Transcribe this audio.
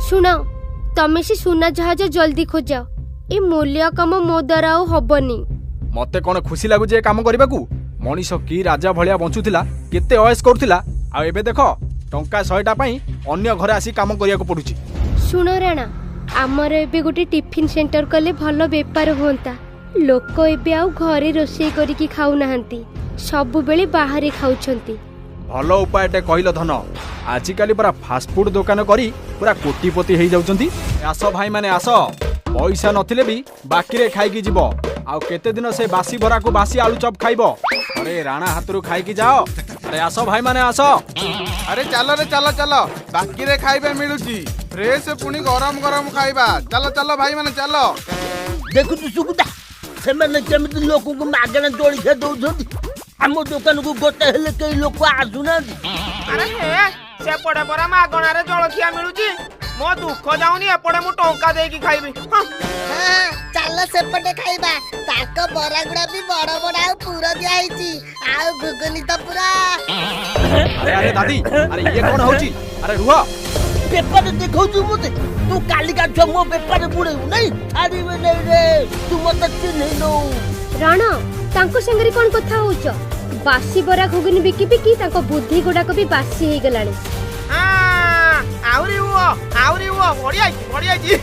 शुण तमे से सुना जहाज जल्दी खोज ए मूल्य कम मो द्वारा हबनी। मते कौन खुशी लगुच काम करने को मनीष कि राजा भलिया बंचुला केते अयस करुला आ एबे देख टंका 100टा अन्य घरे आसी काम करिया को पड़ुची। शुण राणा आमर एबे गोटे टिफिन सेंटर कले भल बेपार होता। लोक एबे आउ घरे रोषेई करिकी खाऊ नाहंती सब बेले बाहरे खाउछंती। भल उपायटे कहल धन आजिकाली पूरा फास्टफुड दुकान करी पूरा कोटिपति हो जाउछंती। आस भाई माने आस पैसा नथिले भी बाकी रे खाई की जीवो आउ केते दिन से बासी भरा को बासी आलू चप खाइबो। अरे राणा हाथरू खाई की जाओ। अरे आस भाई माने आस। अरे चलो रे चलो चलो बाकी रे खाइबे मिलुची फ्रेश पुनी गरम गरम खाइबा। चलो चलो भाई माने चलो। देखु तू सुकुदा से माने केमिति लोक को मागणा जोड़ी के दउछंती आम दुकान को गोटे हेले कई लोक आसुना। अरे हे से पड़े परा मागणा रे जळखिया मिलुची मो दुख जाउनी एपड़े मु टंका देई की खाइबी। हां चल सेपटे खाइबा ताको बरा गुडा भी बड़ बड़ आ पूरा दिया हिची आ गुगनी तो पूरा। अरे अरे दादी अरे ये कौन होची। अरे रुआ पेपर देखौ छु मते तू काली का छ मो पेपर बुड़े नहीं छाड़ी में नहीं रे तू मत चिन्ह नो। राणा तांको संगरी कोन कथा होछ बासी बरा घुगनी बिकी बिकी तांको बुद्धि गुडा को भी बासी हे गलाणी। हां आउरी वो बढ़िया जी।